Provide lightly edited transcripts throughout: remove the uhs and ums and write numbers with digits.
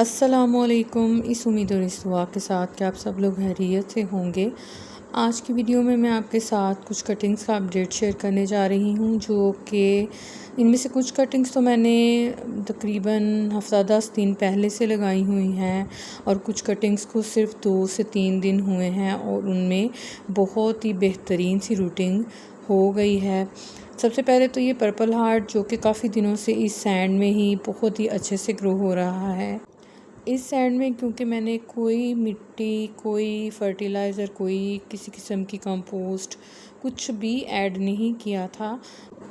अस्सलामुअलैकुम। इस उम्मीद और इस दुआ के साथ कि आप सब लोग खैरियत से होंगे। आज की वीडियो में मैं आपके साथ कुछ कटिंग्स का अपडेट शेयर करने जा रही हूँ, जो कि इनमें से कुछ कटिंग्स तो मैंने तकरीबन हफ्ता 10 दिन पहले से लगाई हुई हैं और कुछ कटिंग्स को सिर्फ 2 से 3 दिन हुए हैं और उनमें बहुत ही बेहतरीन सी रूटिंग हो गई है। सबसे पहले तो ये पर्पल हार्ट, जो कि काफ़ी दिनों से इस सैंड में ही बहुत ही अच्छे से ग्रो हो रहा है। इस सैंड में क्योंकि मैंने कोई मिट्टी, कोई फर्टिलाइज़र, कोई किसी किस्म की कंपोस्ट कुछ भी ऐड नहीं किया था,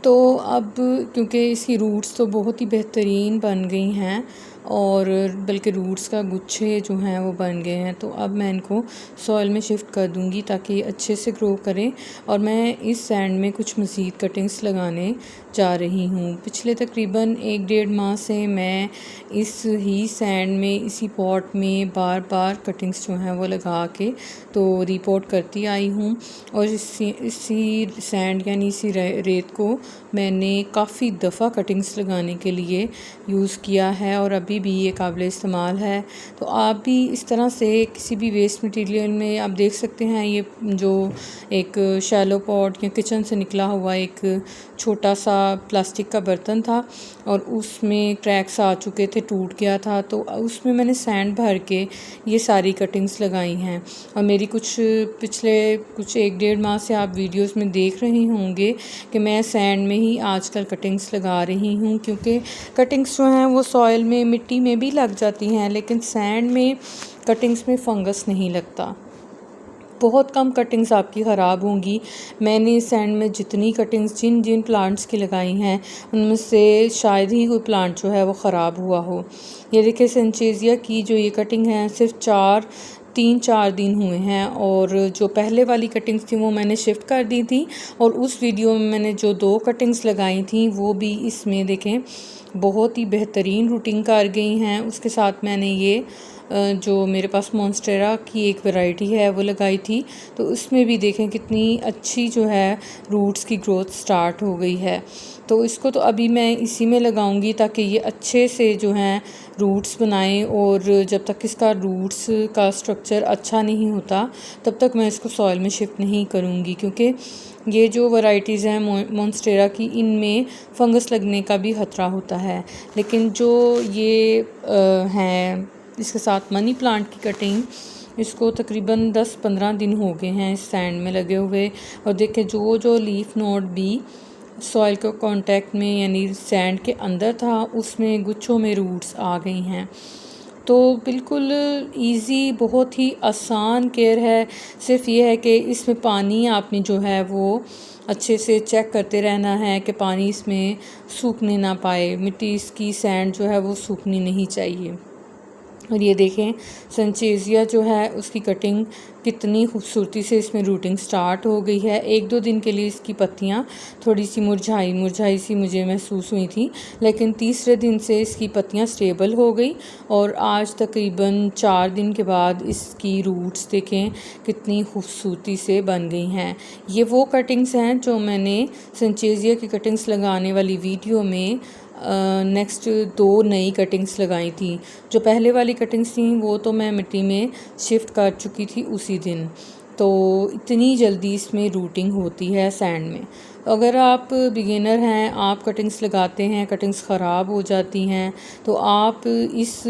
तो अब क्योंकि इसकी रूट्स तो बहुत ही बेहतरीन बन गई हैं और बल्कि रूट्स का गुच्छे जो हैं वो बन गए हैं, तो अब मैं इनको सॉइल में शिफ्ट कर दूंगी ताकि ये अच्छे से ग्रो करें। और मैं इस सैंड में कुछ मज़ीद कटिंग्स लगाने जा रही हूँ। पिछले तकरीबन 1-1.5 माह से मैं इस ही सैंड में, इसी पॉट में बार बार कटिंग्स जो हैं वो लगा के तो रिपोर्ट करती आई हूँ। और इसी सैंड यानी इसी रेत को मैंने काफ़ी दफ़ा कटिंग्स लगाने के लिए यूज़ किया है और अभी भी ये काबिल इस्तेमाल है। तो आप भी इस तरह से किसी भी वेस्ट मटेरियल में आप देख सकते हैं, ये जो एक शैलो पॉट या किचन से निकला हुआ एक छोटा सा प्लास्टिक का बर्तन था और उसमें क्रैक्स आ चुके थे, टूट गया था, तो उसमें मैंने सैंड भर के ये सारी कटिंग्स लगाई हैं। और मेरी पिछले 1-1.5 माह से आप वीडियोस में देख रहे होंगे कि मैं सैंड में ही आजकल कटिंग्स लगा रही हूँ, क्योंकि कटिंग्स जो हैं वो सॉइल में, मिट्टी में भी लग जाती हैं, लेकिन सैंड में कटिंग्स में फंगस नहीं लगता। बहुत कम कटिंग्स आपकी ख़राब होंगी। मैंने इस सैंड में जितनी कटिंग्स जिन जिन प्लांट्स की लगाई हैं उनमें से शायद ही कोई प्लांट जो है वो ख़राब हुआ हो। ये देखिए सेंचेजिया की जो ये कटिंग है सिर्फ 3-4 दिन हुए हैं और जो पहले वाली कटिंग्स थी वो मैंने शिफ्ट कर दी थी और उस वीडियो में मैंने जो 2 कटिंग्स लगाई थी वो भी इसमें देखें बहुत ही बेहतरीन रूटिंग कर गई हैं। उसके साथ मैंने ये जो मेरे पास मॉन्स्टेरा की एक वैरायटी है वो लगाई थी, तो उसमें भी देखें कितनी अच्छी जो है रूट्स की ग्रोथ स्टार्ट हो गई है। तो इसको तो अभी मैं इसी में लगाऊंगी ताकि ये अच्छे से जो हैं रूट्स बनाएं, और जब तक इसका रूट्स का स्ट्रक्चर अच्छा नहीं होता तब तक मैं इसको सॉइल में शिफ्ट नहीं करूंगी, क्योंकि ये जो वैरायटीज़ हैं मॉन्स्टेरा की, इनमें फंगस लगने का भी ख़तरा होता है। लेकिन जो ये हैं इसके साथ मनी प्लांट की कटिंग, इसको तकरीबन 10-15 दिन हो गए हैं इस सैंड में लगे हुए, और देखें जो लीफ नोड भी सॉइल के कांटेक्ट में यानी सैंड के अंदर था उसमें गुच्छों में रूट्स आ गई हैं। तो बिल्कुल इजी, बहुत ही आसान केयर है। सिर्फ ये है कि इसमें पानी आपने जो है वो अच्छे से चेक करते रहना है कि पानी इसमें सूखने ना पाए, मिट्टी इसकी सैंड जो है वो सूखनी नहीं चाहिए। और ये देखें संचेजिया जो है उसकी कटिंग कितनी खूबसूरती से इसमें रूटिंग स्टार्ट हो गई है। 1-2 दिन के लिए इसकी पत्तियां थोड़ी सी मुरझाई सी मुझे महसूस हुई थी, लेकिन तीसरे दिन से इसकी पत्तियां स्टेबल हो गई और आज तकरीबन 4 दिन के बाद इसकी रूट्स देखें कितनी खूबसूरती से बन गई हैं। ये वो कटिंग्स हैं जो मैंने संचेजिया की कटिंग्स लगाने वाली वीडियो में नेक्स्ट 2 नई कटिंग्स लगाई थी। जो पहले वाली कटिंग्स थी वो तो मैं मिट्टी में शिफ्ट कर चुकी थी उसी दिन, तो इतनी जल्दी इसमें रूटिंग होती है सैंड में। अगर आप बिगिनर हैं, आप कटिंग्स लगाते हैं, कटिंग्स ख़राब हो जाती हैं, तो आप इस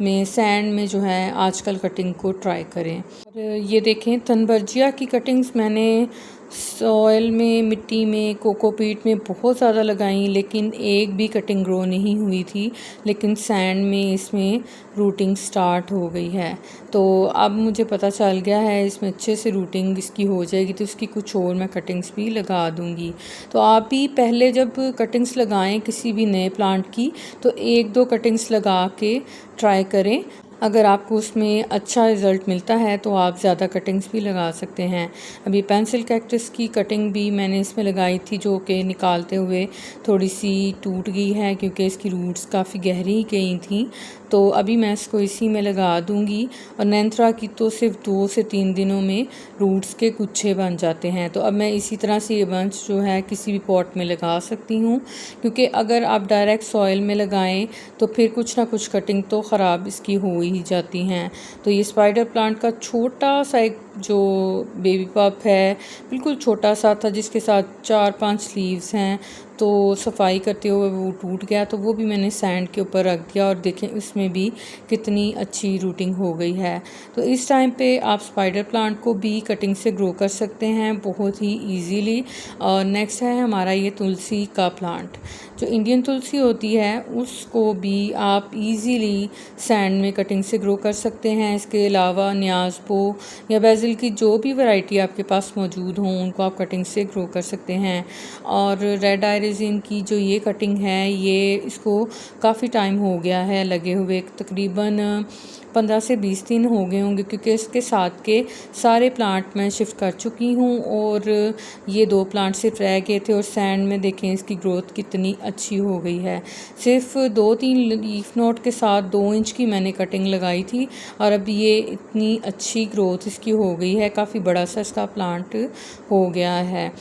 में सैंड में जो है आजकल कटिंग को ट्राई करें। और ये देखें तनबर्जिया की कटिंग्स मैंने सॉइल में, मिट्टी में, कोकोपीट में बहुत ज़्यादा लगाई, लेकिन एक भी कटिंग ग्रो नहीं हुई थी, लेकिन सैंड में इसमें रूटिंग स्टार्ट हो गई है। तो अब मुझे पता चल गया है इसमें अच्छे से रूटिंग इसकी हो जाएगी, तो इसकी कुछ और मैं कटिंग्स भी लगा दूंगी। तो आप भी पहले जब कटिंग्स लगाएं किसी भी नए प्लांट की, तो 1-2 कटिंग्स लगा के ट्राई करें। अगर आपको उसमें अच्छा रिज़ल्ट मिलता है तो आप ज़्यादा कटिंग्स भी लगा सकते हैं। अभी पेंसिल कैक्टस की कटिंग भी मैंने इसमें लगाई थी, जो कि निकालते हुए थोड़ी सी टूट गई है क्योंकि इसकी रूट्स काफ़ी गहरी गई थी। तो अभी मैं इसको इसी में लगा दूंगी। और नैंथरा की तो सिर्फ 2 से 3 दिनों में रूट्स के गुच्छे बन जाते हैं। तो अब मैं इसी तरह से ये बंच जो है किसी भी पॉट में लगा सकती हूँ, क्योंकि अगर आप डायरेक्ट सॉइल में लगाएं तो फिर कुछ ना कुछ कटिंग तो ख़राब इसकी हो ही जाती हैं। तो ये स्पाइडर प्लांट का छोटा सा एक जो बेबी पप है, बिल्कुल छोटा सा था, जिसके साथ 4-5 लीव्स हैं, तो सफाई करते हुए वो टूट गया। तो वो भी मैंने सैंड के ऊपर रख दिया और देखें उसमें भी कितनी अच्छी रूटिंग हो गई है। तो इस टाइम पे आप स्पाइडर प्लांट को भी कटिंग से ग्रो कर सकते हैं बहुत ही इजीली। और नेक्स्ट है हमारा ये तुलसी का प्लांट। जो इंडियन तुलसी होती है उसको भी आप इजीली सैंड में कटिंग से ग्रो कर सकते हैं। इसके अलावा न्याज़बो या बेसिल की जो भी वैरायटी आपके पास मौजूद हों उनको आप कटिंग से ग्रो कर सकते हैं। और रेड आयरिज़िन की जो ये कटिंग है, ये इसको काफ़ी टाइम हो गया है लगे हुए, तकरीबन 15 से 20 दिन हो गए होंगे, क्योंकि इसके साथ के सारे प्लांट मैं शिफ्ट कर चुकी हूँ और ये 2 प्लांट सिर्फ रह गए थे। और सैंड में देखें इसकी ग्रोथ कितनी अच्छी हो गई है। सिर्फ 2-3 लीफ नोट के साथ 2 इंच की मैंने कटिंग लगाई थी और अब ये इतनी अच्छी ग्रोथ इसकी हो गई है, काफ़ी बड़ा सा इसका प्लांट हो गया है।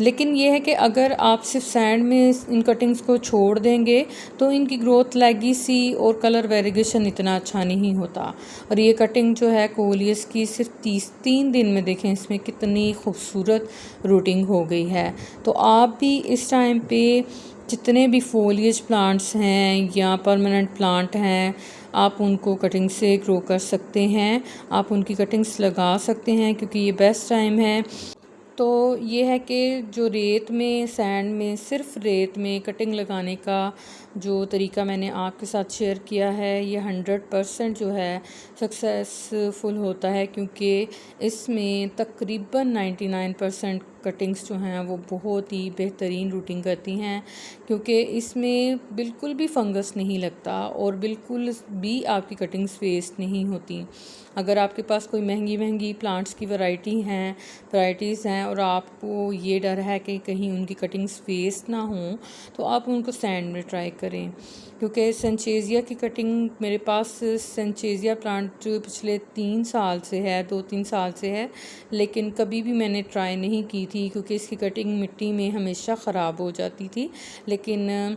लेकिन ये है कि अगर आप सिर्फ सैंड में इन कटिंग्स को छोड़ देंगे तो इनकी ग्रोथ लैगी सी और कलर वेरिएशन इतना अच्छा नहीं होता। और ये कटिंग जो है कोलियस की सिर्फ 3 दिन में देखें इसमें कितनी खूबसूरत रूटिंग हो गई है। तो आप भी इस टाइम पे जितने भी फोलिएज प्लांट्स हैं या परमानेंट प्लांट हैं, आप उनको कटिंग से ग्रो कर सकते हैं। आप उनकी कटिंग्स लगा सकते हैं क्योंकि ये बेस्ट टाइम है। तो ये है कि जो रेत में, सैंड में, सिर्फ रेत में कटिंग लगाने का जो तरीका मैंने आपके साथ शेयर किया है, ये 100% जो है सक्सेसफुल होता है, क्योंकि इसमें तकरीबन 99% कटिंग्स जो हैं वो बहुत ही बेहतरीन रूटिंग करती हैं, क्योंकि इसमें बिल्कुल भी फंगस नहीं लगता और बिल्कुल भी आपकी कटिंग्स वेस्ट नहीं होती। अगर आपके पास कोई महंगी प्लांट्स की वैरायटीज़ हैं और आपको ये डर है कि कहीं उनकी कटिंग्स वेस्ट ना हों, तो आप उनको सैंड में ट्राई करें। क्योंकि सेंचेजिया की कटिंग मेरे पास, सेंचेजिया प्लांट पिछले 3 साल से है, 2-3 साल से है, लेकिन कभी भी मैंने ट्राई नहीं की थी क्योंकि इसकी कटिंग मिट्टी में हमेशा ख़राब हो जाती थी। लेकिन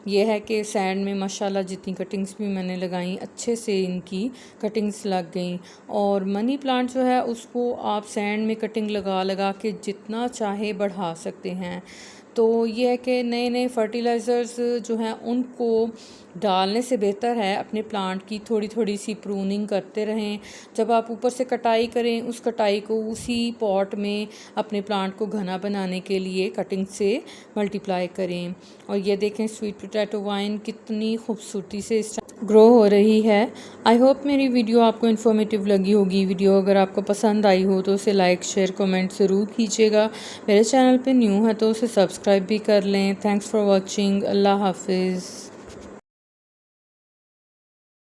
यह है कि सैंड में माशाल्लाह जितनी कटिंग्स भी मैंने लगाई अच्छे से इनकी कटिंग्स लग गई। और मनी प्लांट जो है उसको आप सैंड में कटिंग लगा के जितना चाहे बढ़ा सकते हैं। तो ये है कि नए फर्टिलाइज़र्स जो हैं उनको डालने से बेहतर है अपने प्लांट की थोड़ी सी प्रूनिंग करते रहें। जब आप ऊपर से कटाई करें, उस कटाई को उसी पॉट में अपने प्लांट को घना बनाने के लिए कटिंग से मल्टीप्लाई करें। और ये देखें स्वीट पोटैटो वाइन कितनी खूबसूरती से इस ग्रो हो रही है। आई होप मेरी वीडियो आपको इन्फॉर्मेटिव लगी होगी। वीडियो अगर आपको पसंद आई हो तो उसे लाइक, शेयर, कमेंट ज़रूर कीजिएगा। मेरे चैनल पे न्यू है तो उसे सब्सक्राइब भी कर लें। Thanks for watching. अल्लाह हाफिज़।